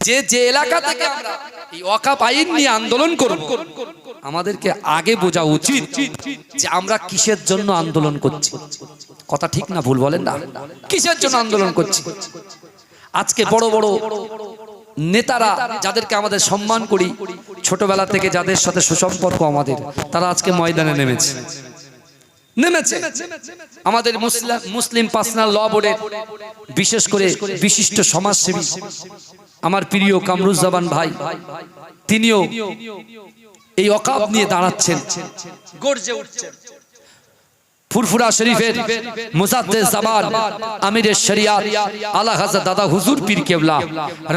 যে যে এলাকা থেকে আমরা এই ওয়াকফ আইন নিয়ে আন্দোলন করব, আমাদেরকে আগে বোঝা উচিত যে আমরা কিসের জন্য আন্দোলন করছি। কথা ঠিক না ভুল বলেন না? কিসের জন্য আন্দোলন করছি? আজকে বড় বড় নেতারা যাদেরকে আমাদের সম্মান করি, ছোটবেলা থেকে যাদের সাথে সুসম্পর্ক আমাদের, তারা আজকে ময়দানে নেমেছে। আমাদের মুসলিম পার্সোনাল ল বোর্ডের বিশেষ করে বিশিষ্ট সমাজসেবী আমার প্রিয় কামরুজ্জামান ভাই, তিনিও এই ওয়াকফ নিয়ে দাঁড়াচ্ছেন, গর্জে উঠছেন। ফুরফুরা শরীফের মুজাদ্দেদ জামান আমিরে শরিয়াত আলা হযরত দাদা হুজুর পীর কেবলা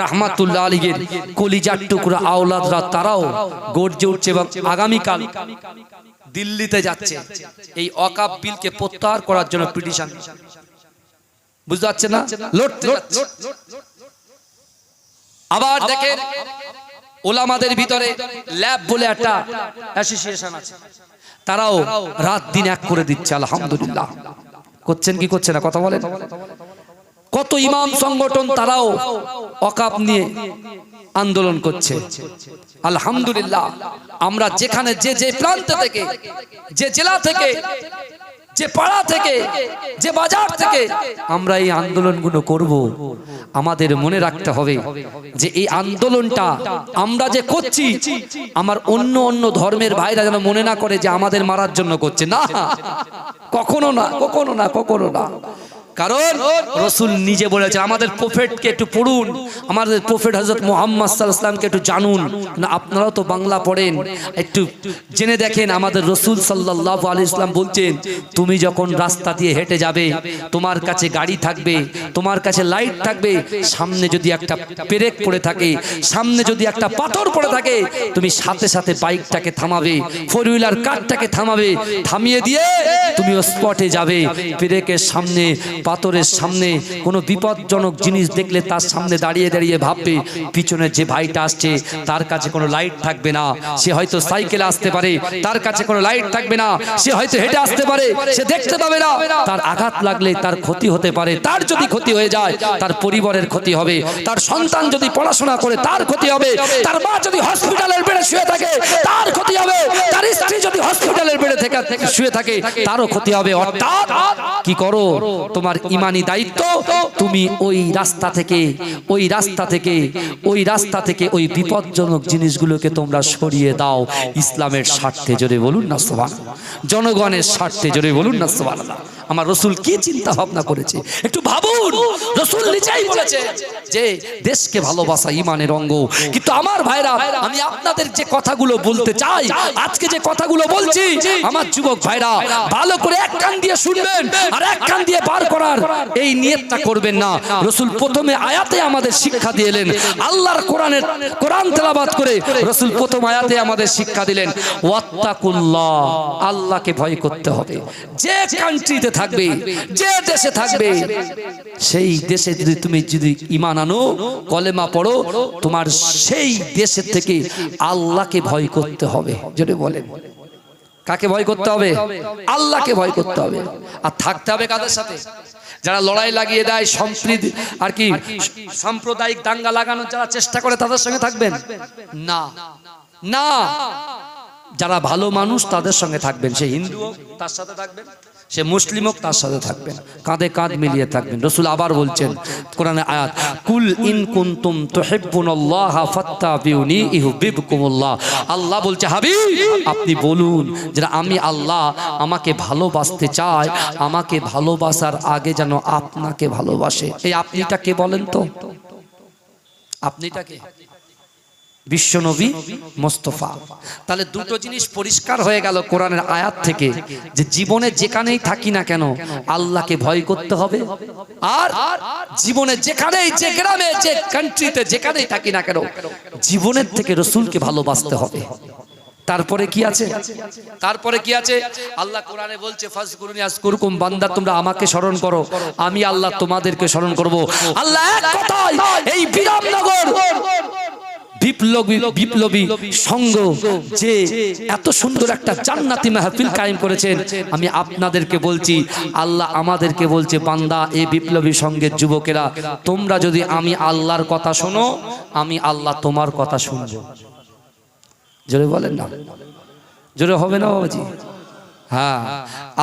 রাহমাতুল্লাহ আলাইহির কলিজার টুকরা আওলাদরা তারাও গর্জে উঠছে এবং আগামীকাল দিল্লিতে যাচ্ছে এই ওয়াকফ বিলকে প্রত্যাহার করার জন্য পিটিশন। বুঝতে পারছেন না? লড়তে যাচ্ছে। আবার দেখেন ওলামাদের ভিতরে ল্যাব বলে একটা অ্যাসোসিয়েশন আছে, তারাও রাত দিন এক করে দিচ্ছে। আলহামদুলিল্লাহ। করছেন কি করছে না কথা বলেন? কত ইমাম সংগঠন তারাও ওয়াকফ নিয়ে আন্দোলন করছে। আলহামদুলিল্লাহ। আমরা যেখানে যে যে প্রান্ত থেকে, যে জেলা থেকে, যে পাড়া থেকে, যে বাজার থেকে আমরা এই আন্দোলনগুলো করব, আমাদের মনে রাখতে হবে যে এই আন্দোলনটা আমরা যে করছি, আমার অন্য অন্য ধর্মের ভাইরা যেন মনে না করে যে আমাদের মারার জন্য করছে। না, কখনো না, কখনো না, কখনো না। কারণ রাসূল নিজে বলেছে, আমাদের প্রফেটকে একটু পড়ুন, আমাদের প্রফেট হযরত মুহাম্মদ সাল্লাল্লাহু আলাইহি ওয়াসাল্লামকে একটু জানুন। না, আপনারাও তো বাংলা পড়েন, একটু জেনে দেখেন। আমাদের রাসূল সাল্লাল্লাহু আলাইহি ওয়াসাল্লাম বলছেন, তুমি যখন রাস্তা দিয়ে হেঁটে যাবে, তোমার কাছে গাড়ি থাকবে, তোমার কাছে লাইট থাকবে, সামনে যদি একটা পেরেক পড়ে থাকে, সামনে যদি একটা পাথর পড়ে থাকে, তুমি সাথে সাথে বাইকটাকে থামাবে, ফোর হুইলার কারটাকে থামাবে, থামিয়ে দিয়ে তুমি স্পটে যাবে। পেরেকের সামনে, পাথরের সামনে কোনো বিপজ্জনক জিনিস দেখলে তার সামনে দাঁড়িয়ে দাঁড়িয়ে ভাববে পিছনে যে ভাইটা আসছে তার কাছে কোনো লাইট থাকবে না, সে হয়তো সাইকেলে আসতে পারে, তার কাছে কোনো লাইট থাকবে না, সে হয়তো হেঁটে আসতে পারে, সে দেখতে পাবে না, তার আঘাত লাগলে তার ক্ষতি হতে পারে, তার যদি ক্ষতি হয়ে যায় তার পরিবারের ক্ষতি হবে, তার সন্তান যদি পড়াশোনা করে তার ক্ষতি হবে, তার মা যদি হসপিটালের বেডে শুয়ে থাকে তার ক্ষতি হবে, তার স্ত্রী যদি হসপিটালের বেডে থেকে শুয়ে থাকে তারও ক্ষতি হবে। অর্থাৎ কি করো, তোমার ইমানি দায়িত্ব, তুমি ওই রাস্তা থেকে ওই বিপজ্জনক জিনিসগুলোকে তোমরা সরিয়ে দাও ইসলামের স্বার্থে। জোরে বলুন না সুবহানাল্লাহ। জনগণের স্বার্থে জোরে বলুন না সুবহানাল্লাহ। আমার রাসূল কি চিন্তা ভাবনা করেছে একটু ভাবুন। রাসূল নিজেই বলেছে যে দেশকে ভালোবাসা ঈমানের অঙ্গ। কিন্তু আমার ভাইরা, আমি আপনাদের যে কথাগুলো বলতে চাই, আজকে যে কথাগুলো বলছি, আমার যুবক ভাইরা ভালো করে এক কান দিয়ে শুনবেন আর এক কান দিয়ে বার করার এই নিয়তটা করবেন না। রাসূল প্রথমে আয়াতে আমাদের শিক্ষা দিলেন, আল্লাহর কোরআন তেলাওয়াত করে রাসূল প্রথম আয়াতে আমাদের শিক্ষা দিলেন, ওয়াত্তাকুল্লাহ, আল্লাহকে ভয় করতে হবে। যে কান্ট্রিতে থাকবে, যে দেশে থাকবে, সেই দেশে তুমি যদি ঈমান আনো, কলেমা পড়ো, তোমার সেই দেশের থেকে আল্লাহকে ভয় করতে হবে। যদি বলেন কাকে ভয় করতে হবে? আল্লাহকে ভয় করতে হবে। আর থাকতে হবে কাদের সাথে? যারা লড়াই লাগিয়ে দেয়, সম্প্রীতি আর কি সাম্প্রদায়িক দাঙ্গা লাগানোর যারা চেষ্টা করে তাদের সঙ্গে থাকবেন না, না। যারা ভালো মানুষ তাদের সঙ্গে থাকবেন। সে হিন্দু হোক তার সাথে থাকবেন, সে মুসলিম হোক তার সাথে থাকবেন, কাঁধে কাঁধ মিলিয়ে থাকবেন। রাসূল আবার বলছেন কোরআনে আয়াত, কুল ইন কুনতুম তুহিব্বুনাল্লাহা ফাত্তাবিউনি ইউহিব্বুকুমুল্লাহ। আল্লাহ বলছে, হাবিব আপনি বলুন যে আমি আল্লাহ আমাকে ভালোবাসতে চাই, আমাকে ভালোবাসার আগে যেন আপনাকে ভালোবাসে। এই আপনিটা কে বলেন তো? আপনিটা কে? বিশ্বনবী মুস্তাফা। তাহলে দুটো জিনিস পরিষ্কার হয়ে গেল কোরআনের আয়াত থেকে, যে জীবনে যেখানেই থাকি না কেন আল্লাহকে ভয় করতে হবে, আর জীবনে যেখানেই, যে গ্রামে, যে কান্ট্রিতে যেখানেই থাকি না কেন জীবনের থেকে রাসূলকে ভালোবাসতে হবে। তারপরে কি আছে? তারপরে কি আছে? আল্লাহ কোরআনে বলছে, ফাজকুরুনি আযকুরকুম, বান্দা তোমরা আমাকে স্মরণ করো, আমি আল্লাহ তোমাদেরকে স্মরণ করব। আল্লাহ এক কথায় এই বিরামনগর বিপ্লবী সংঘ যে এত সুন্দর একটা জান্নাতি মাহফিল কায়েম করেছেন, আমি আপনাদেরকে বলছি, আল্লাহ আমাদেরকে বলছে, বান্দা এই বিপ্লবী সংঘের যুবকেরা, তোমরা যদি আমি আল্লাহর কথা শোনো, আমি আল্লাহ তোমার কথা শুনবো। জোরে বলেন না, জোরে হবে না বাবাজি? হ্যাঁ,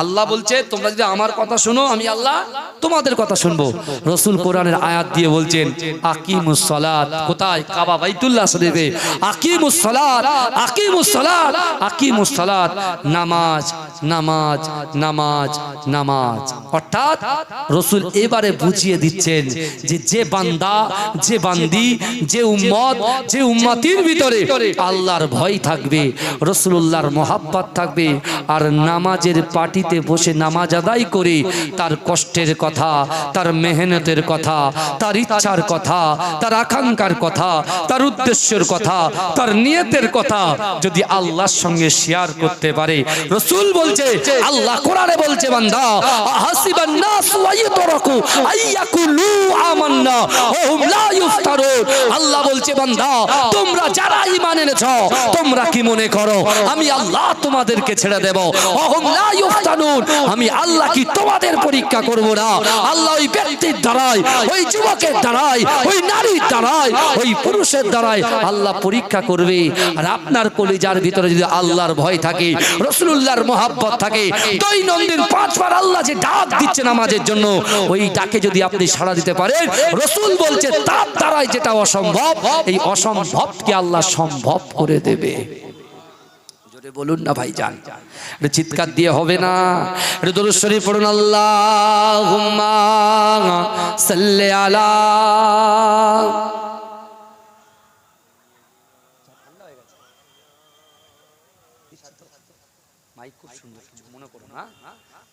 আল্লাহ বলছে তোমরা যদি আমার কথা শুনো, আমি আল্লাহ তোমাদের কথা শুনবো। রাসূল কোরআনের আয়াত দিয়ে বলছেন আকিমুস সালাত, কোথায়? কাবা বাইতুল্লাহ শরীফে। আকিমুস সালাত, আকিমুস সালাত, আকিমুস সালাত, নামাজ নামাজ নামাজ নামাজ। অর্থাৎ রাসূল এবারে বুঝিয়ে দিচ্ছেন যে যে বান্দা, যে বান্দি, যে উম্মত, যে উম্মতির ভিতরে আল্লাহর ভয় থাকবে, রাসূলুল্লাহর মহব্বত থাকবে, আর নামাজের পাটিতে বসে নামাজ আদায় করে তার কষ্টের কথা, তার মেহনতের কথা, তার ইচ্ছার কথা, তার আকাঙ্ক্ষার কথা, তার উদ্দেশ্যের কথা, তার নিয়তের কথা যদি আল্লাহর সঙ্গে শেয়ার করতে পারে, রাসূল বলছে, আল্লাহ কোরআনে বলছে, বান্দা হাসিবান নাস ওয়া ইয়াতরাকু আইয়াকুলু আমান্না ওয়া হুম লা ইফতারুন। আল্লাহ বলছে, বান্দা তোমরা যারা ঈমান এনেছো, তোমরা কি মনে করো আমি আল্লাহ তোমাদেরকে ছেড়ে দেব? আমি আল্লাহ কি তোমাদের পরীক্ষা করব না? আল্লাহ ওই ব্যক্তির দ্বারাই, ওই যুবকের দ্বারাই, ওই নারীর দ্বারাই, ওই পুরুষের দ্বারাই আল্লাহ পরীক্ষা করবে। আর আপনার কলিজার ভিতরে যদি আল্লাহর ভয় থাকে, রাসূলুল্লাহর মহব্বত থাকে, দৈনন্দিন 5 বার আল্লাহ যে ডাক দিচ্ছে নামাজের জন্য, ওই ডাকে যদি আপনি সাড়া দিতে পারেন, রাসূল বলছে তার দ্বারাই যেটা অসম্ভব, এই অসম্ভবকে আল্লাহ সম্ভব করে দেবে। বলুন না ভাইজান, চিৎকার দিয়ে হবে না? দরুদ শরীফ পড়ুন, আল্লাহুম্মা সাল্লি আলা।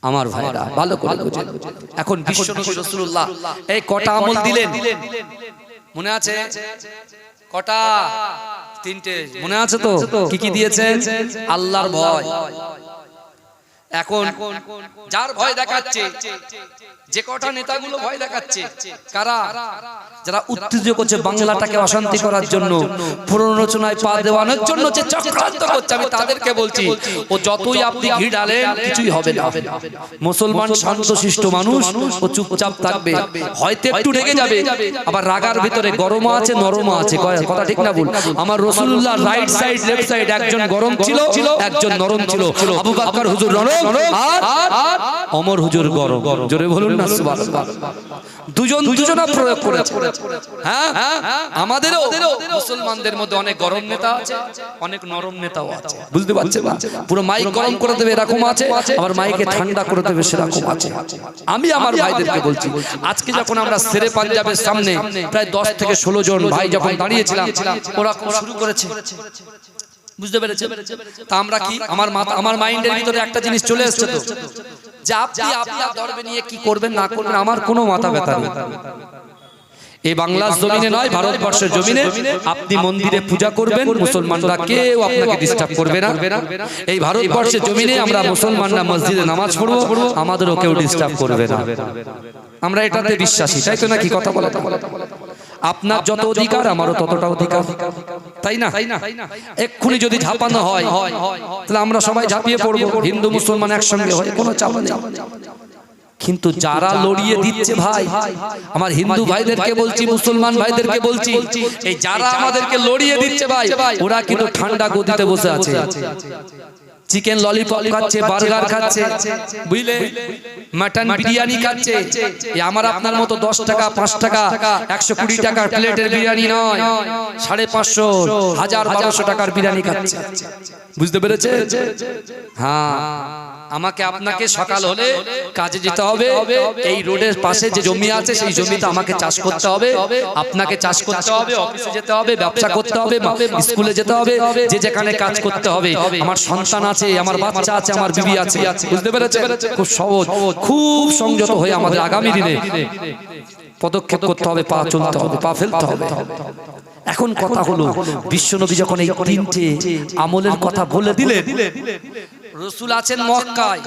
আমার ভাইরা ভালো করে বুঝেন, এখন বিশ্বনবী রাসূলুল্লাহ এই কটা আমল দিলেন, মনে আছে? কটা? 3টে, মনে আছে তো? কি কি দিয়েছেন? আল্লাহর ভয়। এখন যার ভয় দেখাচ্ছে, যে কটা নেতাগুলো ভয় দেখাচ্ছে, কারা? যারা উত্তেজিত করছে বাংলাটাকে অশান্তি করার জন্য, প্ররোচনায় পা দেওয়ানোর জন্য যে চক্রান্ত করছে, আমি তাদেরকে বলছি, ও যতই আপনি ঘি ডালেন কিছুই হবে না। মুসলমান শান্তশিষ্ট মানুষ, ও চুপচাপ থাকবে, হয়তো একটু রেগে যাবে, আবার রাগার ভিতরে গরমও আছে, নরমও আছে। কথা ঠিক না ভুল? আমার রাসূলুল্লাহ রাইট সাইড লেফট সাইড, একজন গরম ছিল, একজন নরম ছিল। আবু বকর হুজুর নরম, আর ওমর হুজুর গরম। জোরে বলুন না সুবহানাল্লাহ। দুজনা প্রয়োগ করেছে। হ্যাঁ, আমাদেরও মুসলমানদের মধ্যে অনেক গরম নেতা আছে, অনেক নরম নেতাও আছে। বুঝতে পারছেন? পুরো মাইক গরম করে দেবে এরকম আছে, আবার মাইকে ঠান্ডা করে দেবে সেরকম আছে। আমি আমার ভাইদেরকে বলছি, আজকে যখন আমরা শেরে পাঞ্জাবের সামনে প্রায় 10 থেকে 16 জন ভাই যখন দাঁড়িয়েছিলাম, ওরা শুরু করেছে, বুঝতে পেরেছে? তা আমরা কি, আমার মাইন্ডের ভিতরে একটা জিনিস চলে এসেছে তো, যে আপনি আপনার ধর্মে নিয়ে কি করবেন না করবেন আমার কোনো মাথা ব্যথা নেই। এই বাংলার জমিনে নয়, ভারতবর্ষের জমিনে আপনি মন্দিরে পূজা করবেন, মুসলমানরা কেউ আপনাকে ডিস্টার্ব করবে না। এই ভারতবর্ষের জমিনে আমরা মুসলমানরা মসজিদে নামাজ পড়বো, আমাদেরও কেউ ডিস্টার্ব করবে না। আমরা এটাতে বিশ্বাসী, তাই তো নাকি? কথা বলা, আপনার যত অধিকার আমারও ততটা অধিকার, তাই না? এক্ষুনি যদি ঝাঁপানো হয় তাহলে আমরা সবাই ঝাঁপিয়ে পড়বো, হিন্দু মুসলমান একসঙ্গে হয়, কোনো চাপ নেই। কিন্তু যারা লড়িয়ে দিচ্ছে ভাই, আমার হিন্দু ভাইদেরকে বলছি, মুসলমান ভাইদেরকে বলছি, এই যারা আমাদেরকে লড়িয়ে দিচ্ছে ভাই, ওরা কিন্তু ঠান্ডা গদিতে বসে আছে, চিকেন ললিপপ খাচ্ছে, বার্গার খাচ্ছে, বুঝলে, মাটন বিরিয়ানি খাচ্ছে। আমার আপনার মতো 10 টাকা 5 টাকা 120 টাকার প্লেটের বিরিয়ানি নয়, 550 1000 1200 টাকার বিরিয়ানি খাচ্ছে। বুঝতে পেরেছে? হ্যাঁ, আমাকে আপনাকে সকাল হলে কাজে যেতে হবে, এই রোডের পাশে যে জমি আছে সেই জমিতে আমাকে চাষ করতে হবে, আপনাকে চাষ করতে হবে, অফিসে যেতে হবে, ব্যবসা করতে হবে, স্কুলে যেতে হবে, যে যেখানে কাজ করতে হবে। আমার সন্তান আছে, আমার বাচ্চা আছে, আমার বিবি আছে। বুঝতে পেরেছে? খুব সহজ, খুব সংযত হয়ে আমাদের আগামী দিনে পদক্ষেপ করতে হবে, পা চলতে হবে, পা ফেলতে হবে। এখন কথা হলো, বিশ্বনবী যখন এই 3টে আমলের কথা বলে দিলেন, রসুল আছেন মক্কায়,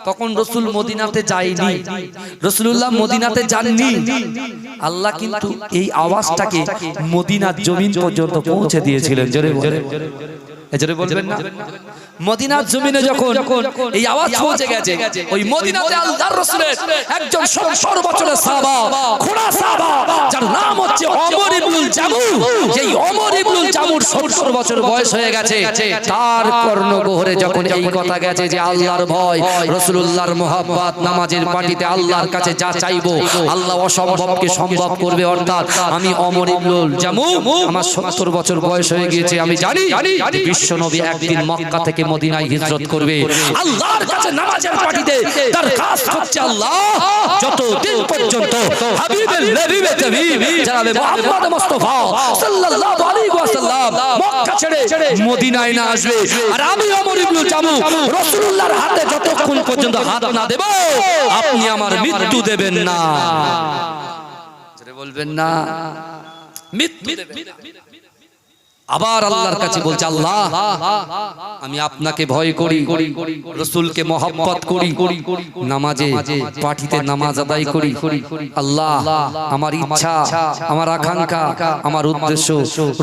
তখন রসুল মদিনাতে যায়নি, রাসূলুল্লাহ মদিনাতে যাননি। আল্লাহ কিন্তু এই আওয়াজটাকে মদিনার জমিন পর্যন্ত পৌঁছে দিয়েছিলেন। জোরে জোরে বলবেন না? মদিনার জমিনে যখন এই আওয়াজ পৌঁছে গেছে, ওই মদিনাতে আল্লাহর রাসূলের একজন 70 বছরের সাহাবা, খোড়া সাহাবা, যার নাম হচ্ছে ওমর ইবনুল জামু। যেই ওমর ইবনুল জামুর 70 বছর বয়স হয়ে গেছে, তার কর্ণগহরে যখন এই কথা গেছে যে আল্লাহর ভয়, রাসূলুল্লাহর মোহাব্বত, নামাজের পাটিতে আল্লাহর কাছে যা চাইবো আল্লাহ অসম্ভবকে সম্ভব করবে। অর্থাৎ আমি ওমর ইবনুল জামু, আমার 70 বছর বয়স হয়ে গিয়েছে, আমি জানি বিশ্বনবী একদিন মক্কা থেকে মদিনায় হিজরত করবে। আল্লাহর কাছে নামাজের পাটিতে দরখাস্ত করছে, আল্লাহ যতদিন পর্যন্ত হাবিবের নবীবে তাবিব জনাব মুহাম্মদ মুস্তাফা সাল্লাল্লাহু আলাইহি ওয়াসাল্লাম মক্কা ছেড়ে মদিনায় না আসবে, আর আমি ওমর ইবনুল জামু রাসূলুল্লাহর হাতে যতক্ষণ পর্যন্ত হাত না দেব, আপনি আমার মৃত্যু দেবেন না। বলবেন না মৃত্যু দেবেন। আবার আল্লাহর কাছে বলছে, আল্লাহ আমি আপনাকে ভয় করি, রাসূলকে মহব্বত করি, নামাজে পাটিতে নামাজ আদায় করি। আল্লাহ আমার ইচ্ছা, আমার আকাঙ্ক্ষা, আমার উদ্দেশ্য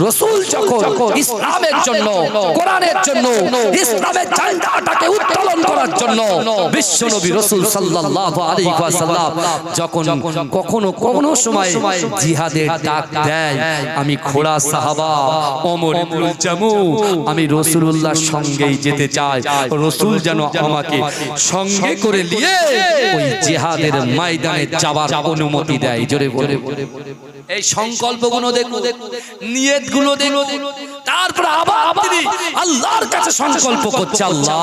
রাসূল যখন ইসলামের জন্য, কোরআনের জন্য, ইসলামের ঝান্ডাটাকে উত্তোলন করার জন্য বিশ্বনবী রাসূল সাল্লাল্লাহু আলাইহি ওয়াসাল্লাম যখন কখনো সময় জিহাদের ডাক দেয়, আমি খোড়া সাহাবা ওমর ইবনুল জামু, আমি রাসূলুল্লাহর সঙ্গেই যেতে চাই। রাসূল যেন আমাকে সঙ্গে করে নিয়ে ওই জিহাদের ময়দানে যাওয়ার অনুমতি দেয়। জোরে বলে এই সংকল্পগুলো দেখুন, নিয়তগুলো দেখুন। তারপর আবার তিনি আল্লাহর কাছে সংকল্প করছে, আল্লাহ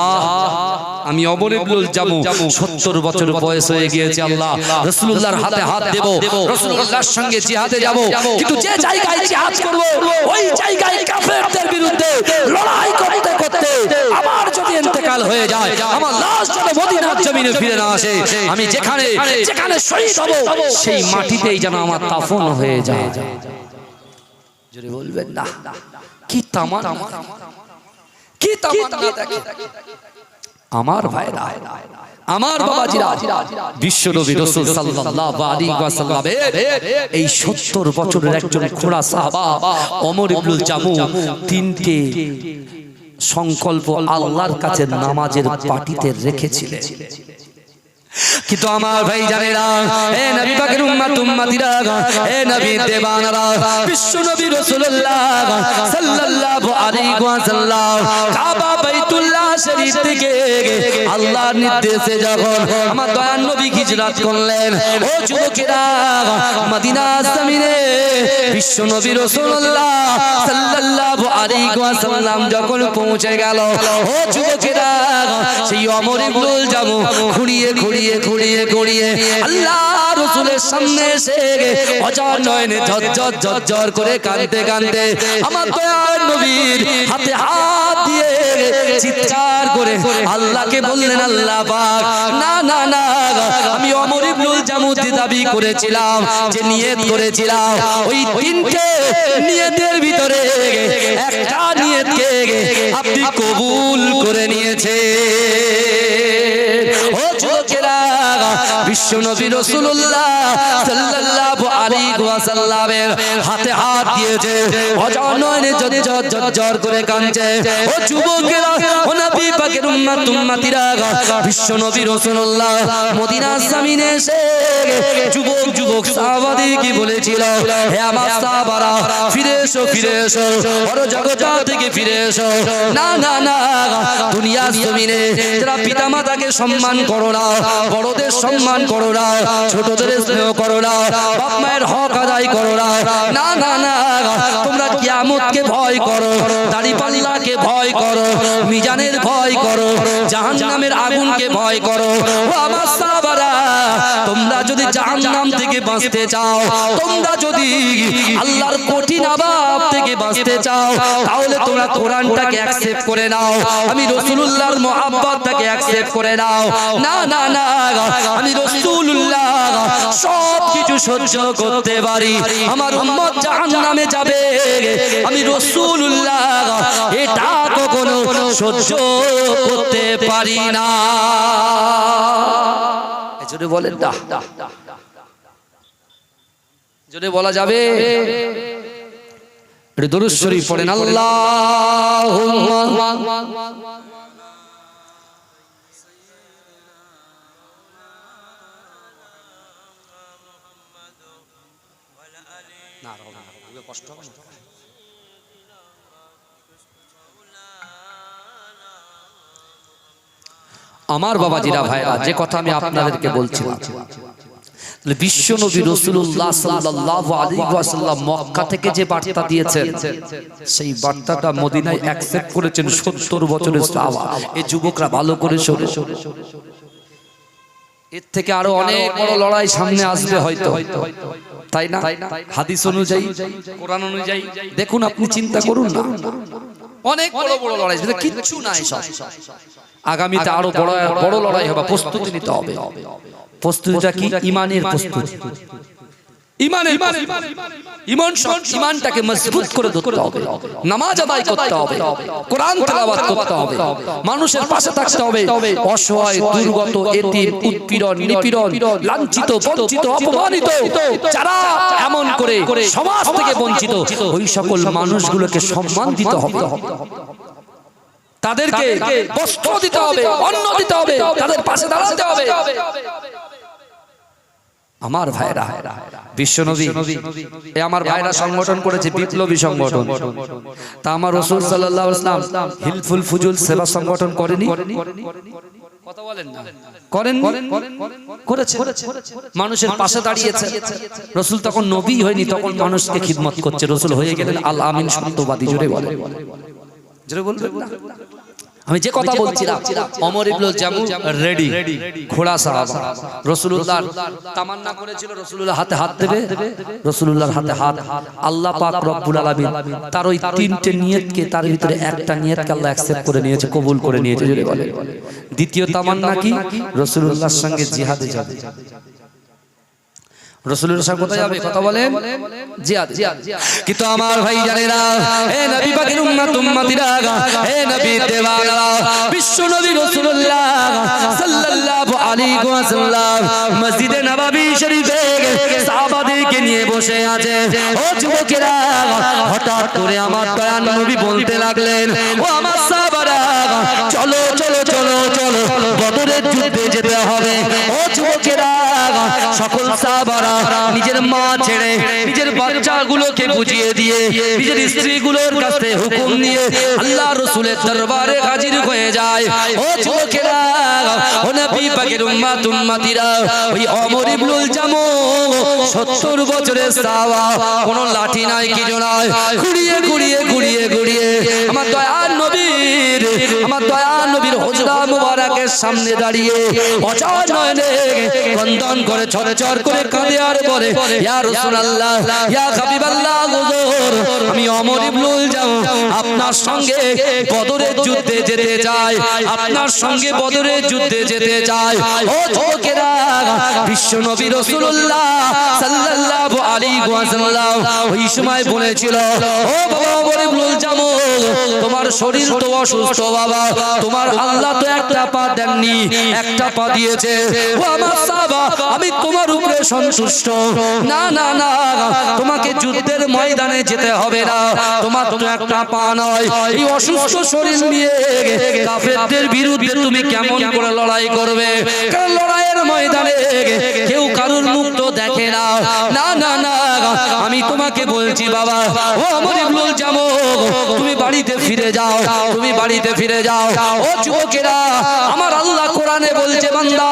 আমি ওমর ইবনুল জামু 70 বছর বয়স হয়ে গিয়েছে, আল্লাহ রাসূলুল্লাহর হাতে হাত দেব, রাসূলুল্লাহর সঙ্গে জিহাদে যাব, কিন্তু যে জায়গায় জিহাদ করব ওই জায়গায় কাফেরদের বিরুদ্ধে লড়াই করতে করতে আমার যদি ইন্তেকাল হয়ে যায়, আমার লাশ যেন মদিনার জমিনে ফিরে না আসে, আমি যেখানে শহীদ হব সেই মাটিতেই যেন আমার দাফন হয়ে যায়। জোরে বলবেন না? কি তামান্না, কি তামান্না দেখে আমার ভাইরা, আমার বাবাজিরা, বিশ্বনবী রাসূল সাল্লাল্লাহু আলাইহি ওয়াসাল্লামের এই 70 বছরের একজন খোড়া সাহাবা ওমর ইবনুল জামু তিনটে সংকল্প আল্লাহর কাছে নামাজের পাটিতে রেখেছিলেন। কিন্তু আমার ভাই জানেরা, হে নবী পাকের উম্মতিরা, হে নবী দেবানারা, বিশ্বনবী রাসূলুল্লাহ সাল্লাল্লাহু আলাইহি ওয়াসাল্লাম কাবা বাইতুল্লাহ শরীফ থেকে আল্লাহর নির্দেশে যখন আমার দয়ার নবী হিজরত করলেন, ও যুবকেরা মদিনা জমিনে বিশ্বনবী রাসূলুল্লাহ সাল্লাল্লাহু আলাইহি ওয়াসাল্লাম যখন পৌঁছে গেল, ও যুবকেরা সেই ওমর ইবনুল জামু ঘুরিয়ে আল্লাহ রাসূলের সামনে এসে অজান নয়নে ঝরঝর করে কাঁদতে আমার দয়ার নবীর হাতে হাত দিয়ে চিৎকার করে আল্লাহকে বললেন, আল্লাহ পাক না না না, আমি ওমর ইবনুল জামু দাবি করেছিলাম, যে নিয়ত করেছিলাম, ওই তিনটে নিয়তের ভিতরে একটা নিয়তকে আপনি কবুল করে নিয়েছে। ও যুবকেরা, বিশ্বনবী রাসূলুল্লাহ সাল্লাল্লাহু আলাইহি ওয়াসাল্লামের হাতে হাত দিয়েছে, অজান নয়নে ঝরঝর করে কাঁদছে। ও যুবকেরা, ও নবী পাকের উম্মতিরা, বিশ্বনবী রাসূলুল্লাহ মদিনার জমিনে এসে যুবক সাহাবাদেরকে বলেছিল, হে আমার সাহাবারা, ফিরে এসো, বড় জগৎ থেকে ফিরে এসো। না না না, দুনিয়ার জমিনে যারা পিতামাতাকে সম্মান করো না, বড়দের সম্মান করো না, ছোটদের স্নেহ করো না, বাপ মায়ের হক আদায় করো না, না না না, তোমরা কিয়ামতকে ভয় করো, দাড়িপাল্লাকে ভয় করো, মিজানের ভয় করো, জাহান্নামের আগুনকে ভয় করো। ও আমার সাহাবারা, তোমরা যদি জাহান্নাম থেকে বাঁচতে চাও, তোমরা যদি আল্লাহর কঠিন আযাব থেকে বাঁচতে চাও তাহলে তোমরা কোরআনটাকে অ্যাকসেপ্ট করে নাও, আমি রাসূলুল্লাহর মহব্বতটাকে অ্যাকসেপ্ট করে নাও। না না না, আমি রাসূলুল্লাহ সব কিছু সহ্য করতে পারি, আমার উম্মত জাহান্নামে যাবে, আমি রাসূলুল্লাহ এটা কখনো সহ্য করতে পারি না। জোরে বলেন না, জোরে বলা যাবে? একটু দরুদ শরীফ পড়েন, আল্লাহুম্মা কষ্ট হবে না। আমার বাবাজিরা ভাইরা, যে কথা আমি আপনাদেরকে বলছিলাম, বিশ্ব নবী রাসূলুল্লাহ সাল্লাল্লাহু আলাইহি ওয়াসাল্লাম মক্কা থেকে যে বার্তা দিয়েছেন, সেই বার্তাটা মদিনায় অ্যাকসেপ্ট করেছেন 70 বছরের সাহাবা। এই যুবকরা ভালো করে শোনো, এর থেকে আরো অনেক বড় লড়াই সামনে আসবে হয়তো, তাই না? হাদিস অনুযায়ী, কোরআন অনুযায়ী দেখুন, আপনি চিন্তা করুন না, অনেক বড় বড় লড়াই, কিচ্ছু নাই সব। আগামীতে আরো বড় বড় লড়াই হবে, প্রস্তুতি নিতে হবে। প্রস্তুতিটা কি? ঈমানের প্রস্তুতি। ঈমানটাকে মজবুত করে ধরতে হবে, নামাজ আদায় করতে হবে, কোরআন তেলাওয়াত করতে হবে, মানুষের পাশে থাকতে হবে, অসহায়, দুর্গত, এতিম, উৎপীড়ন, নিপীড়ন, লাঞ্ছিত, বঞ্চিত, অপমানিত, যারা এমন করে সমাজ থেকে বঞ্চিত, ওই সকল মানুষগুলোকে সম্মান দিতে হবে, তাদেরকে বস্ত্র দিতে হবে, অন্ন দিতে হবে, তাদের পাশে দাঁড়াতে হবে। আমার ভাইরা, বিশ্বনবী আমার ভাইরা সংগঠন করেছে বিপ্লবী সংগঠন, তা আমার রাসূল সাল্লাল্লাহু আলাইহি ওয়াসাল্লাম হিলফুল ফুজুল সেবা সংগঠন করেনি? কথা বলেন না, করেন? করেছে, মানুষের পাশে দাঁড়িয়েছে। রাসূল তখন নবী হয়নি, তখন মানুষকে খিদমত করছে, রাসূল হয়ে গেলেন আল আমিন, সত্যবাদী। জোরে বলেন, জোরে বলবেন না? আমি যে কথা বলছিলাম, ওমর ইবনুল জামু রেডি, ঘোড়া সাহাবা, রাসূলুল্লাহ তামান্না করেছিল রাসূলুল্লাহ হাতে হাত দেবে, রাসূলুল্লাহর হাতে হাত। আল্লাহ পাক রব্বুল আলামিন তার ওই তিনটে নিয়তকে, তার ভিতরে একটা নিয়তকে আল্লাহ অ্যাকসেপ্ট করে নিয়েছে, কবুল করে নিয়েছে। যদি বলে দ্বিতীয় তামান্না কি? রাসূলুল্লাহর সঙ্গে জিহাদে যাবে। রাসূলুল্লাহর সঙ্গে কোথায় যাবে? কথা বলেন, জিহাদ। কিন্তু আমার ভাই জানেরা, হে নবী পাকের উম্মতিরা, হে নবী দেওয়ানা, বিশ্ব নবী রাসূলুল্লাহ সাল্লাল্লাহু আলাইহি ওয়াসাল্লাম মসজিদে নববী শরীফে সাহাবাদেরকে নিয়ে বসে আছে। ও যুবকেরা, হঠাৎ করে আমার দয়ার নবী বলতে লাগলেন, ও আমার সাহাবারা, চলো চলো চলো চলো, বদরের যুদ্ধে যেতে হবে। ও যুবকেরা, সকল সাহাবারা নিজের মা ছেড়ে, নিজের বাচ্চাগুলোকে বুঝিয়ে দিয়ে, নিজের স্ত্রীগুলোর কাছে হুকুম নিয়ে আল্লাহ রাসূলের দরবারে হাজির হয়ে যায়। ও যুবকেরা, ও নবী পাকের উম্মতিরা, ওই ওমর ইবনুল জামু 70 বছরের সাহাবা, কোনো লাঠি নাই, কিছু নাই, ঘুরিয়ে ঘুরিয়ে ঘুরিয়ে ঘুরিয়ে আমার দয়ার নবীর, আমার দয়ার নবীর হুজরা মুবারকের সামনে দাঁড়িয়ে অচল নয়নে ক্রন্দন করে, ছরছর করে কাঁদে আর বলে, ইয়া রাসূলুল্লাহ, ইয়া হাবিবাল্লাহ, হুজুর, আমি ওমর ইবনুল জামু আপনার সঙ্গে বদরের যুদ্ধে যেতে চাই, আপনার সঙ্গে বদরের যুদ্ধে যেতে চাই। ও যুবকেরা, বিশ্ব নবী রাসূলুল্লাহ সাল্লাল্লাহু আলাইহি ওয়াসাল্লাম ওই সময় বলেছিল, ও বাবা ওমর ইবনুল জামু, তোমার শরীর তো অসুস্থ বাবা, তোমার আল্লাহ তো একটা পা দেননি, একটা পা দিয়েছে। ও আমার সাহাবা, আমি তোমার উপরে সন্তুষ্ট। না না না, তোমাকে যুদ্ধের ময়দানে যেতে হবে না, তোমার তো একটা পা নয়, এই অসুস্থ শরীর নিয়ে কাফেরদের বিরুদ্ধে তুমি কেমন করে লড়াই করবে? কারণ লড়াইয়ের ময়দানে কেউ কারুর মুখ তো দেখে না। না না না, আমি তোমাকে বলছি বাবা, ও ওমর ইবনুল জামু, তুমি বাড়িতে ফিরে যাও, তুমি বাড়িতে ফিরে যাও। ও যুবকেরা, আমার আল্লাহ কোরআনে বলছে, বান্দা,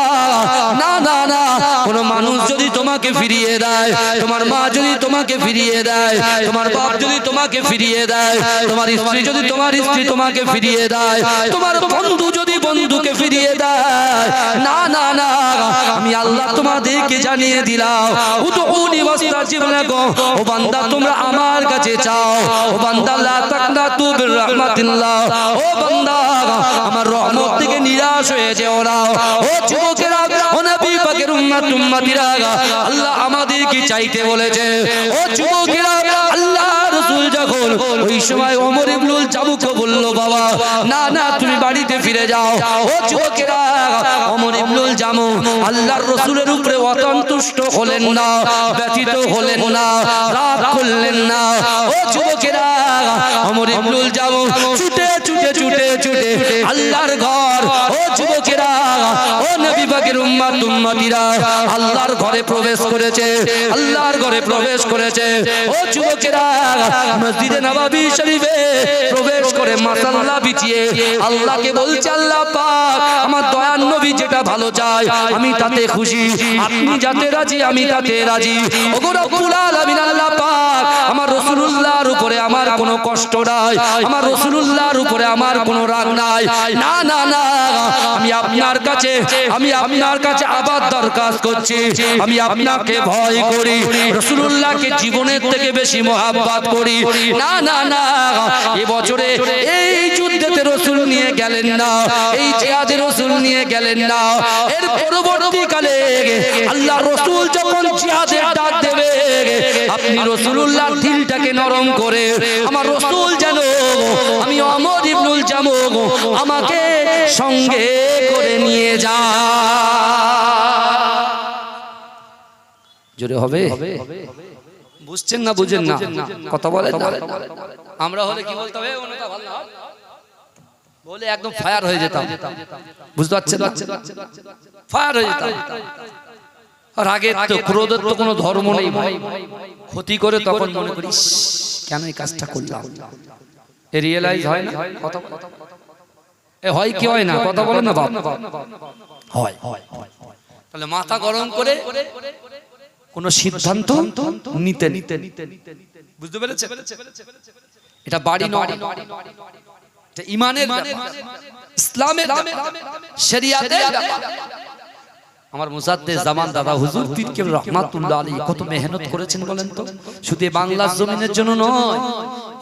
না না না, কোন মানুষ যদি তোমার তোমাকে ফিরিয়ে দেয়, তোমার মা যদি তোমাকে ফিরিয়ে দেয়, তোমার বাপ যদি তোমাকে ফিরিয়ে দেয়, তোমার স্ত্রী যদি তোমার স্ত্রী তোমাকে ফিরিয়ে দেয়, তোমার বন্ধু যদি বন্ধুকে ফিরিয়ে দেয়, না না না, আমি আল্লাহ তোমাদেরকে জানিয়ে দিলাম, উদউনি ওয়াস্তাজিব লাকুম, ও বান্দা তোমরা আমার কাছে চাও, ও বান্দা লা তাকনাতু বির রাহমাতিল্লাহ, ও বান্দা আমার রহমত থেকে নিরাশ হয়ে যেও না। ও যুবকেরা, ও নবী পাকের উম্মতিরা, আল্লাহ আমাদেরকে চাইতে বলেছে। ও যুবকেরা, আল্লাহ রাসূল যখন ওই সময় ওমর ইবনুল জামুকে বলল, বাবা না না তুমি বাড়িতে ফিরে যাও। ও যুবকেরা, ওমর ইবনুল জামু আল্লাহর রাসূলের উপরে অসন্তুষ্ট হলেন না, ব্যথিত হলেন না, রাগ করলেন না। ও যুবকেরা, ওমর ইবনুল জামু ছুটে ছুটে ছুটে ছুটে আল্লাহর ঘর, ও যুবকেরা, ও নবী পাকের উম্মতিরা আল্লাহর ঘরে প্রবেশ করেছে, আল্লাহর ঘরে প্রবেশ করেছে। ও যুবকেরা, মসজিদে নববী শরীফে প্রবেশ করে মাসাল্লা বিছিয়ে আল্লাহকে বলছে, আল্লাহ পাক আমার দয়ার নবী যেটা ভালো চায় আমি তাতে খুশি, আপনি যাতে রাজি আমি তাতে রাজি। ওগো রব্বুল আলামিন, আল্লাহ পাক আমার রাসূলুল্লাহর উপরে আমার কোনো কষ্ট নাই, আমার রাসূলুল্লাহর উপরে আমার কোনো রাগ নাই, না না না, আমি আপনার কাছে আবার দরখাস্ত করছি, আমি আপনাকে ভয় করি, রাসূলুল্লাহকে জীবনের থেকে বেশি মহব্বত করি, না না না, এবছরে এই যুদ্ধেতে রাসূল নিয়ে গেলেন না, এই জিহাদে রাসূল নিয়ে গেলেন না, এর পরবর্তীকালে আল্লাহ রাসূল যখন জিহাদের ডাক দেবে, আপনি রাসূলুল্লাহর দিলটাকে নরম করে আমার রাসূল যেন আমি ওমর ইবনুল জামু আমাকে সঙ্গে করে নিয়ে যা। জোরে হবে? বুঝছেন না বুঝেন না? কথা বলেন না। আমরা হলে কি বলতে হবে? ওনাটা ভালো না বলে একদম ফায়ার হয়ে যেতাম, বুঝতে পারছেন? ফায়ার হয়ে যেতাম। রাগের তো ক্রোধের তো কোনো ধর্ম নেই ভাই, ক্ষতি করে তখন মনে করিস কেন এই কাজটা করলাম, এ রিয়েলাইজ হয় না? কথা এ হয় কি হয় না? কথা বলেন না বাপ, হয়। তাহলে মাথা গরম করে কোন সিদ্ধান্ত নিতে, বুঝতে পেরেছেন? এটা বাড়ি নয়, এটা ঈমানের ব্যাপার, ইসলামের ব্যাপার, শরিয়াতের ব্যাপার। আমার মুজাদ্দেদ জামান দাদা হুজুর পীর কেবলা রাহমাতুল্লাহ আলাইহি কত মেহনত করেছেন বলেন তো, শুধু বাংলার জমিনের জন্য নয়,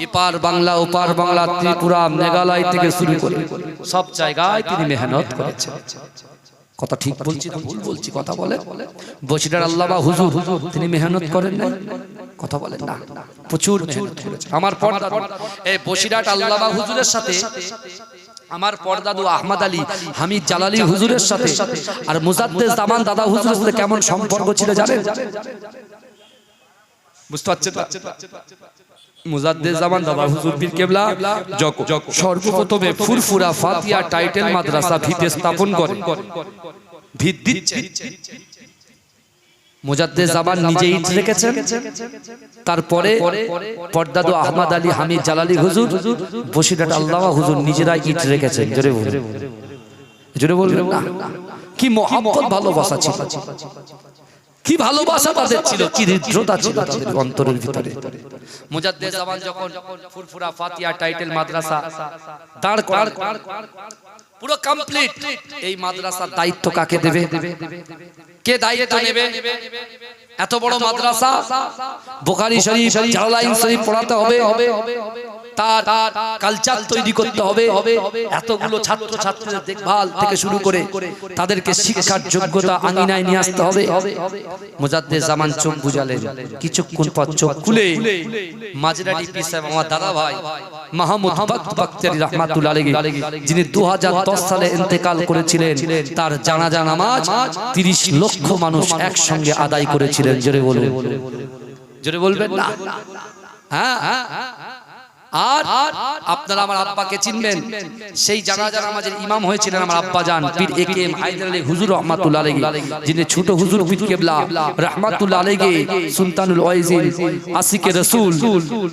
এপার বাংলা ওপার বাংলা, ত্রিপুরা মেঘালয় থেকে শুরু করে সব জায়গায় তিনি মেহনত করেছেন। কথা ঠিক বলছি না ভুল বলছি? কথা বলে বসিরার আল্লামা হুজুর তিনি মেহনত করেন না? কথা বলেন না, প্রচুর মেহনত করেছেন। আমার পরদাদু এই বসিরাট আল্লামা হুজুরের সাথে আমার পরদাদু আহমদ আলী হামিদ জালালি হুজুরের সাথে আর মুজাদ্দেদ জামান দাদা হুজুরের সাথে কেমন সম্পর্ক ছিল জানেন? বুঝতে পারছেন? মুজাদ্দেদ জামান দাদা হুজুর পীর কেবলা সর্বপ্রথমে ফুরফুরা ফাতিহা টাইটেল মাদ্রাসা ভিত স্থাপন করেন, ভিত দিচ্ছে মুজাদ্দেদ জামান নিজে ইট রেখেছেন। তারপরে পরদাদু আহমদ আলী হামিদ জালালি হুজুর, বসিরহাট আল্লামা হুজুর নিজেরা ইট রেখেছেন। জোরে বলবেন না? কি মহব্বত ভালোবাসা ছিল, কি ভালোবাসা তাদের ছিল, কি হৃদ্রতা ছিল তাদের অন্তরের ভিতরে। মুজাদ্দেদ জামান যখন ফুরফুরা ফাতিহা টাইটেল মাদ্রাসা দাঁড় করান, পুরো কমপ্লিট, এই মাদ্রাসার দায়িত্ব কাকে দেবে? কে দায়িত্ব নেবে? এত বড় মাদ্রাসা, বুখারী শরীফ জালালাইন শরীফ পড়াতে হবে, তার কালচার তৈরি করতে হবে, এতগুলো ছাত্র ছাত্রীদের দেখভাল থেকে শুরু করে তাদেরকে শিক্ষার যোগ্যতা আঙিনায় নিয়ে আসতে হবে। মুজাদ্দেদ জামান চোখ বুঝালেন, কিছুক্ষণ পর চোখ খুলে মাঝরাটি পীর সাহেব আমার দাদা ভাই মাহমুদ বাখতিয়ারি রাহমাতুল্লাহ আলাইহি, যিনি 2010 সালে ইন্তেকাল করেছিলেন, তার জানাজা নামাজ 30 লক্ষ মানুষ একসঙ্গে আদায় করেছিলেন। জোরে বলবেন, জোরে বলবেন না? হ্যাঁ। আর আপনারা আমার আব্বাকে চিনবেন, সেই জানাজা নামাজের ইমাম হয়েছিলেন আমার আব্বা জান পীর একেএম হায়দার আলী হুজুর রাহমাতুল্লাহ আলাইহি, যিনি ছোট হুজুর পীর কেবলা রাহমাতুল্লাহ আলাইহি সুলতানুল ওয়াইজিন আশিকে রাসূল,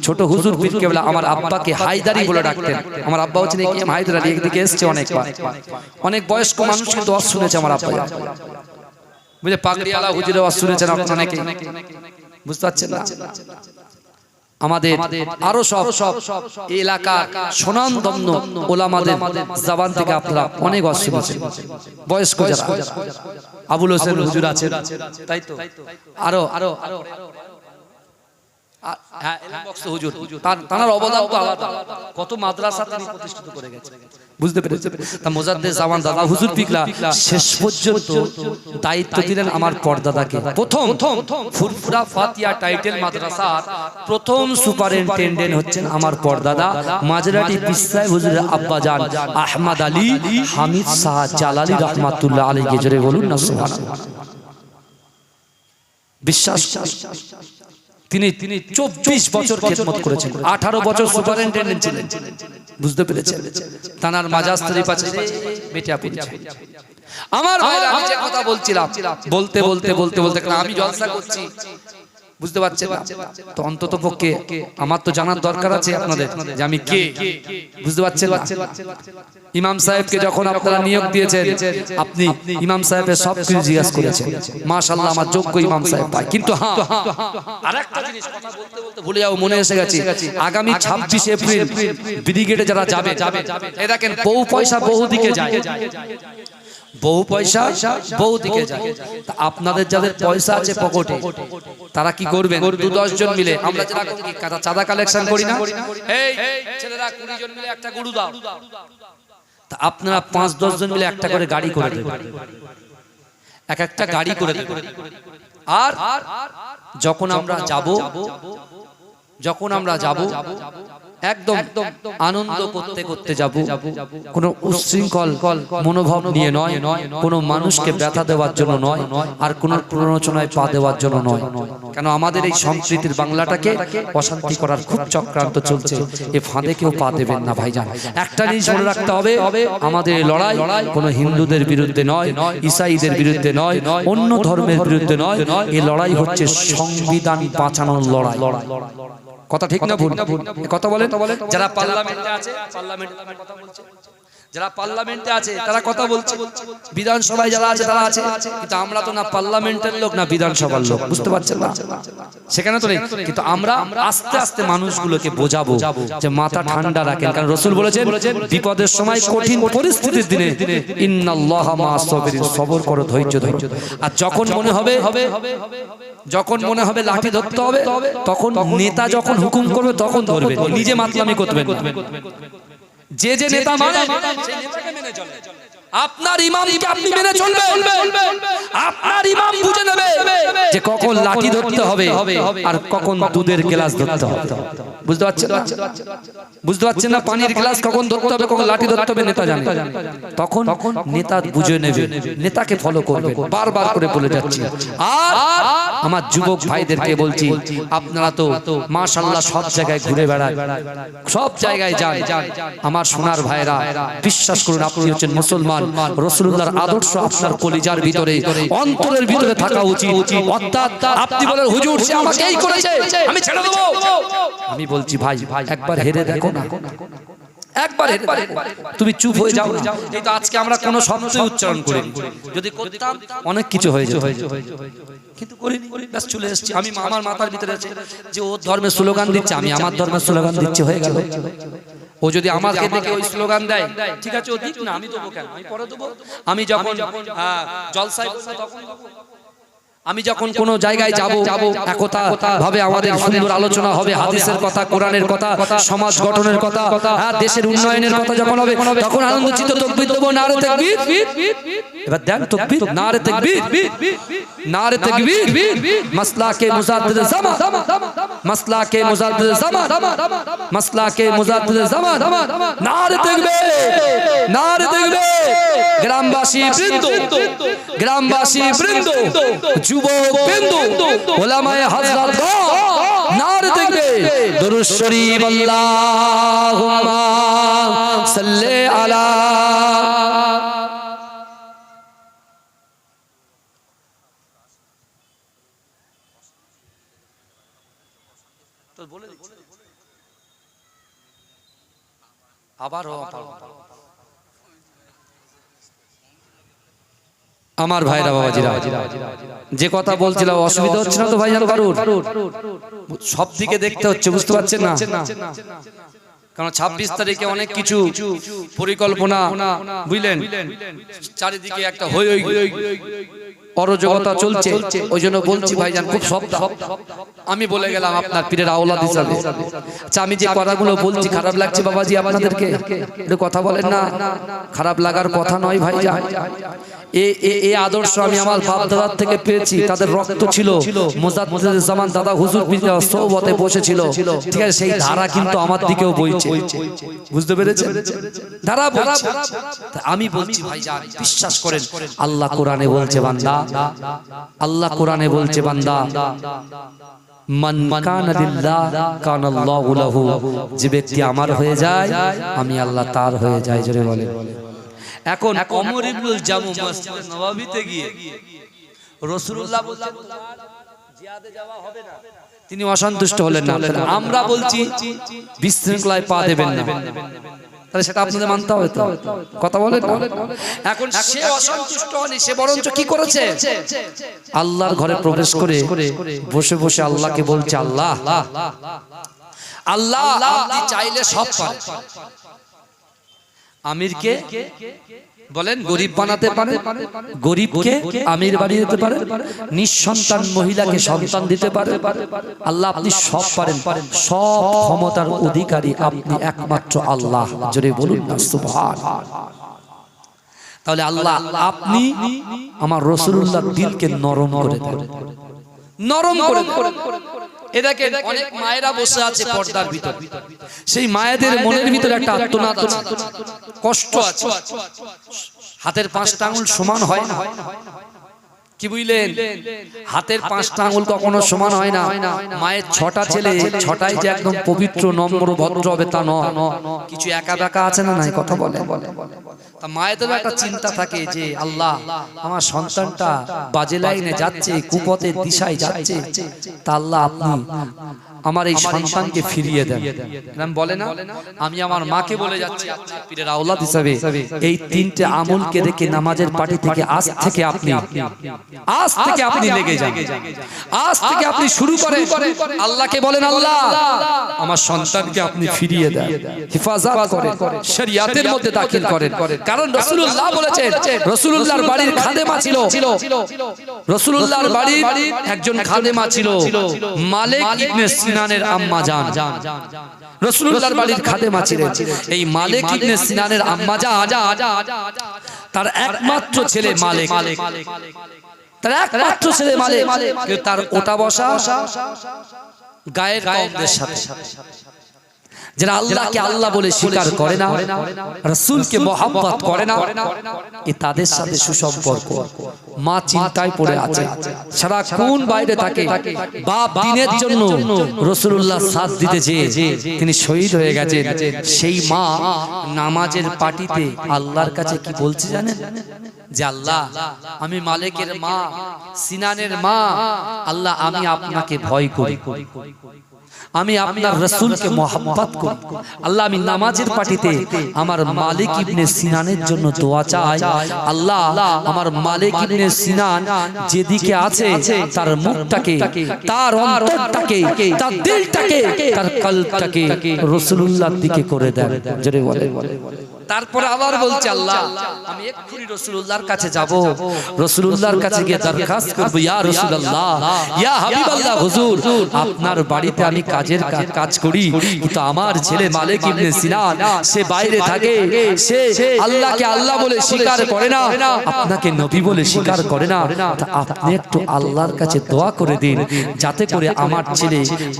ছোট হুজুর পীর কেবলা আমার আব্বাকে হায়দারি বলে ডাকতেন। আমার আব্বা হচ্ছেন একেএম হায়দার আলী, একদিকে এসেছে অনেকবার, অনেক বয়স্ক মানুষকে দোয়া শুনেছে আমার আব্বা। বুঝলে পাগড়িওয়ালা হুজুরের ওয়াজ শুনেছেন আপনারা অনেকে, বুঝতে পারছেন না? আমাদের আরো সব এলাকার সুনামধন্য ওলামাদের জবান থেকে আপনারা অনেক ওয়াজ শুনেছেন, বয়স্ক যারা আবুল হোসেন হুজুর আছেন, তাই তো আরো হুজুর, তার অবদান তো আলাদা, কত মাদ্রাসা তিনি প্রতিষ্ঠিত করে গেছেন, বুঝতে পেরেছেন? তা মোজাদ্দেদ জামান দাদা হুজুর পিকলা শেষ পর্যন্ত দায়িত্ব দিলেন আমার পর্দাদাকে। প্রথম ফুরফুরা ফাতিয়া টাইটেল মাদ্রাসার প্রথম সুপারিনটেন্ডেন্ট হচ্ছেন আমার পর্দাদা মাঝরাটি পিসাই হুজুরের আব্বাজান আহমদ আলী হামিদ শাহ জালালি রহমাতুল্লাহ আলাইহি। জোরে বলুন না সুবহানাল্লাহ। বিশ্বাস তিনি 24 বছর খেদমত করেছেন, 18 বছর সুপারিনটেন্ডেন্ট ছিলেন, বুঝতে পেরেছেন? তানার মাজাজ শরীফ আছে বেটা পরিচয়। আমার ভাইরা, আমি যে কথা বলছিলাম বলতে বলতে বলতে বলতে আমি জলসা করছি, বুঝতে পারছেন না? তো অন্তত পক্ষে আমার তো জানার দরকার আছে আপনাদের যে আমি কে, বুঝতে পারছেন না? ইমাম সাহেবকে যখন আপনারা নিয়োগ দিয়েছেন, আপনি ইমাম সাহেবের সব কিছু জিজ্ঞাসা করেছেন, মাশাআল্লাহ আমার যোগ্য ইমাম সাহেব পাই। কিন্তু হ্যাঁ, আরেকটা জিনিস কথা বলতে বলতে ভুলে যাও, মনে এসে গেছে, আগামী 26 এপ্রিল ব্রিগেডে যারা যাবে, এই দেখেন বহু পয়সা বহু দিকে যায়, বহু পয়সা বহু দিকে যায়। আপনাদের যাদের পয়সা আছে পকেটে, তারা কি করবেন? 2-10 জন মিলে আমরা যেরকম কি চাঁদা কালেকশন করি না, এই ছেলেরা 20 জন মিলে একটা গরু দাও, তা আপনারা 5-10 জন মিলে একটা করে গাড়ি করে দেবেন, এক একটা গাড়ি করে দেবেন। আর যখন আমরা যাব একদম আনন্দ করতে করতে যাব, কোনো উচ্ছৃঙ্খল মনোভাব নিয়ে নয়, কোনো মানুষকে ব্যথা দেওয়ার জন্য নয়, আর কোনো প্ররোচনায় পা দেওয়ার জন্য নয়। কেন আমাদের এই সম্প্রীতির বাংলাটাকে অশান্তি করার খুব চক্রান্ত চলছে, এ ফাঁদে কেউ পা দেবেন না ভাইজান। একটা জিনিস মনে রাখতে হবে, আমাদের লড়াই কোনো হিন্দুদের বিরুদ্ধে নয়, ঈসাইদের বিরুদ্ধে নয়, অন্য ধর্মের বিরুদ্ধে নয়, এই লড়াই হচ্ছে সংবিধান বাঁচানোর লড়াই। কথা ঠিক না ভুল? কথা বলেন। যারা পার্লামেন্টে আছে, যারা পার্লামেন্টে আছে তারা কথা বলছে, বিধানসভায় যারা আছে তারা আছে, কিন্তু আমরা তো না পার্লামেন্টের লোক না বিধানসভার লোক, বুঝতে পারছেন না? সেখানে তো নেই, কিন্তু আমরা আস্তে আস্তে মানুষগুলোকে বোঝাবো যে মাথা ঠান্ডা রাখেন, কারণ রাসূল বলেছেন বিপদের সময়, কঠিন পরিস্থিতির দিনে ইন্নাল্লাহা মা'আস সাবিরিন, সবর করো, ধৈর্য ধরো। আর যখন মনে হবে লাঠি ধরতে হবে, তখন নেতা যখন হুকুম করবে তখন ধরবে, নিজে মাতলামি করবেন না। যে নেতা মানে সেই নেতাকে মেনে চলবে, আপনার ইমামকে আপনি মেনে চলবেন, আপনার ইমাম বুঝে নেবে যে কখন লাঠি ধরতে হবে আর কখন দুধের গ্লাস ধরতে হবে, বুঝতে পারছেন না? পানির গ্লাস কখন ধরতে হবে, কখন লাঠি ধরতে হবে নেতা জানে, তখন নেতা বুঝে নেবে, নেতাকে ফলো করবে। বারবার করে বলে যাচ্ছি। আর আমার যুবক ভাইদেরকে বলছি, আপনারা তো মাশাআল্লাহ সব জায়গায় ঘুরে বেড়ান, সব জায়গায় যান, আমার সোনার ভাইরা, বিশ্বাস করুন আপনি হচ্ছেন মুসলমান, রাসূলুল্লাহর আদর্শ আপনার কলিজার ভিতরে, অন্তরের ভিতরে থাকা উচিত। অর্থাৎ আপনি বলেন হুজুর সে আমাকে এই করেছে, আমি ছেড়ে দেব, আমি বলছি ভাই একবার হেরে দেখো না, একবার তুমি চুপ হয়ে যাও না। এই তো আজকে আমরা কোনো শব্দই উচ্চারণ করি, যদি করতাম অনেক কিছু হয়ে যেত, কিন্তু করিনি, ব্যাস চলে এসেছি। আমি আমার মাথার ভিতরে আছে যে ও ধর্মের স্লোগান দিচ্ছে, আমি আমার ধর্মের স্লোগান দিচ্ছি, হয়ে গেল। ও যদি আমাকে দেখে ওই স্লোগান দেয়, ঠিক আছে ও দিক না, আমি দেবো কেন, আমি পরে দেবো। আমি যখন জলসায় তখন আমি যখন কোনো জায়গায় যাব, একতা ভাবে আমাদের সুন্দর আলোচনা হবে, হাদিসের কথা, কোরআনের কথা, সমাজ গঠনের কথা, দেশের উন্নয়নের কথা যখন হবে, তখন আনন্দচিত্ত তাকবীর দেব, নারে তাকবীর। এবার দেন তাকবীর, নারে তাকবীর, নারে তাকবীর। মাসলাকে মুজাদ্দিদ জামান, মাসলাকে মুজাদ্দিদ জামান, মাসলাকে মুজাদ্দিদ জামান, নারে তাকবীর, নারে তাকবীর। গ্রামবাসী বৃন্দ, গ্রামবাসী বৃন্দ, যুবক বৃন্দ, ওলামায়ে হযরত, নারে তাকবীর, দুরূদ শরীফ, আল্লাহুম্মা সাল্লি আলা। তো বলে দিচ্ছি আবারও আমার ভাইরা বাবাজিরা, যে কথা বলছিলাম অসুবিধা হচ্ছে না তো ভাইজান কারুর? সব দিকে দেখতে হচ্ছে, বুঝতে পারছেন না? কারণ 26 তারিখে অনেক কিছু পরিকল্পনা, বুঝলেন, চারিদিকে একটা হই অরাজকতা চলছে। ওই জন্য বলছি ভাইজান খুব সাবধান। আমি বলে গেলাম আপনার পীরের আওলাদ হিসাবে। আচ্ছা, আমি যে কথাগুলো বলছি খারাপ লাগছে বাবাজি আপনাদেরকে? একটু কথা বলেন না, খারাপ লাগার কথা নয় ভাইজান। এই আদর্শ আমি আমার বাপ দাদার থেকে পেয়েছি। তাদের রক্ত ছিল, মুজাদ্দিদ জামান দাদা হুজুর সোহবতে বসেছিল, ঠিক আছে? সেই ধারা কিন্তু আমার দিকেও বইছে, বুঝতে পেরেছেন? ধারা বইছে। আমি বলছি ভাইজান, বিশ্বাস করেন, আল্লাহ কোরআনে বলছে বান্দা, আল্লাহ কোরআনে বলছে বান্দা, মান কানা লিল্লাহ কানাল্লাহু লাহু, যে ব্যক্তি আমার হয়ে যায় আমি আল্লাহ তার হয়ে যায়। জোরে বলেন। এখন ওমর ইবনুল জামু মসজিদে নববীতে গিয়ে রাসূলুল্লাহ বলছেন জিহাদে যাওয়া হবে না, তিনি অসন্তুষ্ট হলেন না। আমরা বলছি বিশৃঙ্খলায় পা দেবেন না, তাহলে সেটা আপনাদের মানতে হবে তো? কথা বলেন না। এখন সে অসন্তুষ্ট হয়নি, সে বরঞ্চ কি করেছে? আল্লাহর ঘরে প্রবেশ করে বসে বসে আল্লাহকে বলছে, আল্লাহ আল্লাহ আপনি চাইলে সব পারেন। আমিরকে বলেন গরিব বানাতে পারে, গরিবকে আমির বানিয়ে দিতে পারে, নিঃসন্তান মহিলাকে সন্তান দিতে পারে। আল্লাহ আপনি সব পারেন, সব ক্ষমতার অধিকারী আপনি একমাত্র আল্লাহ। জোরে বলুন না সুবহানাল্লাহ। তাহলে আল্লাহ আপনি আমার রাসূলুল্লাহর দিলকে নরম করে দেন, নরম করে দেন। এটাকে অনেক মায়েরা বসে আছে পর্দার ভিতর, সেই মায়েদের মনের ভিতরে একটা আর্তনাদ আছে, কষ্ট আছে। হাতের 5টা আঙ্গুল সমান হয় না, কি বুঝলেন? হাতের 5টা আঙ্গুল কখনো সমান হয় না। মায়ের 6টা ছেলে, 6টাই যে একদম পবিত্র নম্র ভদ্র হবে তা নয়, কিছু একা বেকা আছে না? নাই কথা বলে। তা মায়েদের একটা চিন্তা থাকে যে আল্লাহ আমার সন্তানটা বাজে লাইনে যাচ্ছে, কুপথের দিশায় যাচ্ছে, তা আল্লাহ আপনি আমার এই সন্তানকে ফিরিয়ে দেন। এরকম বলে না? আমি আমার মাকে বলে যাচ্ছি আপনার পীরের আওলাদ হিসাবে, এই 3টে আমলকে রেখে নামাজের পাটি থেকে আজ থেকে আপনি লেগে যান, আজ থেকে আপনি শুরু করেন। আল্লাহকে বলেন, আল্লাহ আমার সন্তানকে আপনি ফিরিয়ে দেন, হেফাজত করেন, শরিয়াতের মধ্যে দাখিল করেন। কারণ রাসূলুল্লাহ বলেছেন, রাসূলুল্লাহর বাড়ির খাদেমা ছিল, রাসূলুল্লাহর বাড়ির একজন খাদেমা ছিল মালিক ইবনে সিনানের আম্মা জান। রাসূলুল্লাহর বাড়ির খাদেমা ছিলেন এই মালিক ইবনে সিনানের আম্মা জান। তার একমাত্র ছেলে মালিক, তার একমাত্র ছেলে মালিক, তার ওঠা বসা গায়ের কওমদের সাথে, যারা আল্লাহকে আল্লাহ বলে স্বীকার করে না, রাসূলকে মহব্বত করে না, এ তাদের সাথে সুসম্পর্ক। মা চিন্তায় পড়ে আছে, সারাক্ষণ বাইরে থাকে। বাপ দিনের জন্য রাসূলুল্লাহ সাথ দিতে যেয়ে তিনি শহীদ হয়ে গেছেন। সেই মা নামাজের পাটিতে আল্লাহর কাছে কি বলছে জানেন? যে আল্লাহ আমি মালিকের মা, সিনানের মা, আল্লাহ আমি আপনাকে ভয় করি, আমি আপনার রাসূলকে মহব্বত করি। আল্লাহ আমি নামাজের পাটিতে আমার মালিক ইবনে সিনানের জন্য দোয়া চাই। আল্লাহ আমার মালিক ইবনে সিনান যেদিকে আছে তার মুখটাকে, তার অন্তরটাকে, তার দিলটাকে, তার কলবটাকে রাসূলুল্লাহর দিকে করে দেন। জোরে বলে। তারপরে আবার বলছে, আল্লাহ আমি এক্ষুনি রাসূলুল্লাহর কাছে যাব, রাসূলুল্লাহর কাছে গিয়ে দরখাস্ত করব, ইয়া রাসূলুল্লাহ, ইয়া হাবিবাল্লাহ হুজুর, আপনার বাড়িতে আমি কাজ করি, কিন্তু আমার ছেলে মালিক ইবনে সিনান সে বাইরে থাকে, সে আল্লাহকে আল্লাহ বলে স্বীকার করে না, আপনাকে নবী বলে স্বীকার করে না। আপনি একটু আল্লাহর কাছে দোয়া করে দিন, যাতে করে আমার ছেলে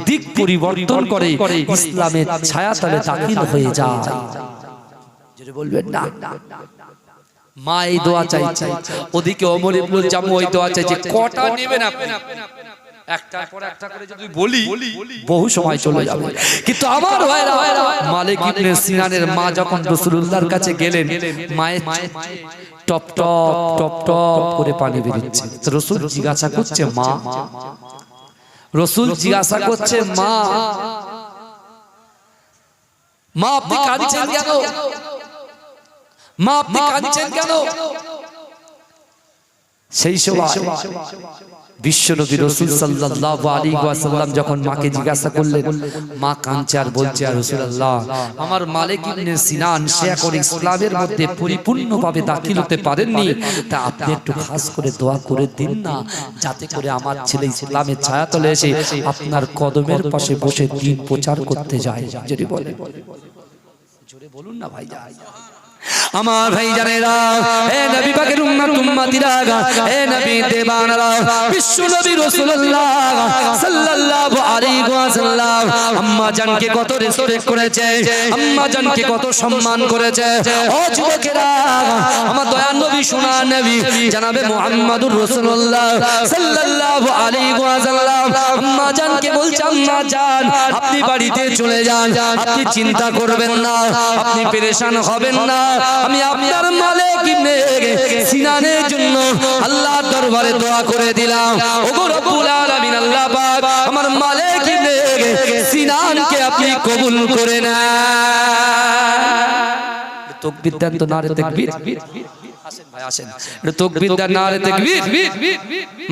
দিক পরিবর্তন করে ইসলামের ছায়াতলে দাখিল হয়ে যায়। বলবেন না? মা এই দোয়া চাইছে, ওদিকে ওমর ইবনুল জামু ওই দোয়া চাইছে। কটা নেবেন আপনি? একটার পর একটা করে যদি বলি বহু সময় চলে যাবে। কিন্তু আমার ভাইরা, মালিক ইবনে সিনানের মা যখন রাসূলুল্লাহর কাছে গেলেন, মায়ের টপ টপ টপ টপ করে পানি বেরোচ্ছে। রাসূল জিজ্ঞাসা করছে, মা, রাসূল জিজ্ঞাসা করছে, মা মা আপনি কাঁদছেন কেন? মা আপনি কাঁদছেন কেন? সেই সময় বিশ্বনবী রাসূল সাল্লাল্লাহু আলাইহি ওয়াসাল্লাম যখন মাকে জিজ্ঞাসা করলেন, মা কাঁদছে আর বলছে, আর রাসূলুল্লাহ আমার মালিক ইবনে সিনান সে এখন ইসলামের মধ্যে পরিপূর্ণভাবে দাখিল হতে পারেননি, তা আপনি একটু খাস করে দোয়া করে দিন না, যাতে করে আমার ছেলে ইসলামের ছায়াতলে এসে আপনার কদমের পাশে বসে দিন প্রচার করতে যায়। যদি বলেন জোরে বলুন না ভাইজান। আমার ভাই জানেরা, হে নবী পাকের উম্মত উম্মতিরা, হে নবী দেবানরা, বিশ্ব নবী রাসূলুল্লাহ সাল্লাল্লাহু আলাইহি ওয়াসাল্লাম আম্মা জানকে কত রেসপেক্ট করেছে, আম্মা জানকে কত সম্মান করেছে। ও যুবকেরা, আমার দয়ার নবী সোনার নবী জনাবে মুহাম্মদুর রাসূলুল্লাহ সাল্লাল্লাহু আলাইহি ওয়াসাল্লাম আম্মা জানকে বলছে, আম্মা জান আপনি বাড়িতে চলে যান, আপনি চিন্তা করবেন না, আপনি পেরেশান হবেন না, আমি আপনার মালিক ইবনে সিনানের জন্য আল্লাহর দরবারে দোয়া করে দিলাম। ওগো রব্বুল আলামিন আল্লাহ পাক আমার মালিক ইবনে সিনানকে আপনি কবুল করে নেন। তাকবীর দেন তো, নারে তাকবীর। আসেন ভাই আসেন, তাকবীর দেন, নারে তাকবীর।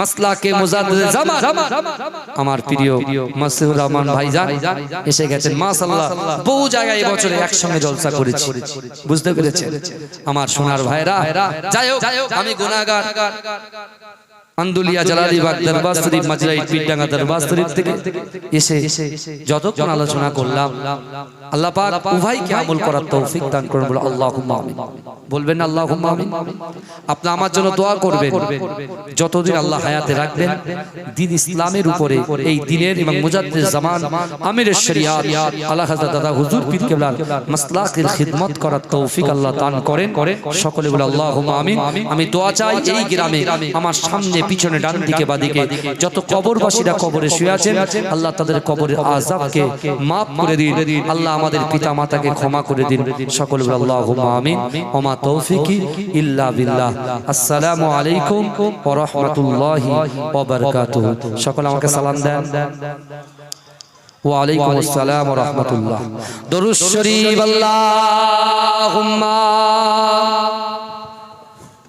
মাসলাকে মুজাদ্দিদ জামান আমার প্রিয় মাসুর রহমান ভাইজান এসে গেছেন। মাশাআল্লাহ বহু জায়গায় এই বছরে একসঙ্গে জলসা করেছি, বুঝতে পেরেছেন আমার সোনার ভাইরা। যাই হোক, আমি গুনাহগার আন্দুলিয়া জালালিবাগ দরবার শরীফ মাজরাই পিডাঙ্গা দরবার শরীফ থেকে এসে যতক্ষণ আলোচনা করলাম, আল্লাহ পাক উভয়কে আমল করার তৌফিক দান করুন। বলে আল্লাহুম্মা আমিন। বলবেন আল্লাহুম্মা আমিন। আপনি আমার জন্য দোয়া করবেন, যতদিন আল্লাহ হায়াতে রাখবেন দ্বীন ইসলামের উপরে, এই দ্বীনের এবং মুজাদ্দিদ জামান আমিরের শরিয়াত আল্লাহ হযরত দাদা হুজুর পীর কেবলার মাসলাকের খিদমত করার তৌফিক আল্লাহ দান করেন। সকলে বলে আল্লাহুম্মা আমিন। আমি দোয়া চাই এই গ্রামে আমার সামনে পিছনে ডান দিকে বাদিকে যত কবরবাসীরা কবরে শুয়ে আছেন, আল্লাহ তাদের কবরের আযাবকে maaf করে দিন, আল্লাহ আমাদের পিতা মাতাকে ক্ষমা করে দিন। সকলে বলে আল্লাহুম্মা আমিন। ওমা তৌফিকি ইল্লা বিল্লাহ। আসসালামু আলাইকুম ওয়া রাহমাতুল্লাহি ওয়া বারাকাতুহু। সকলে আমাকে সালাম দেন। ওয়া আলাইকুম আসসালাম ওয়া রাহমাতুল্লাহ। দরুদ শরীফ আল্লাহুম্মা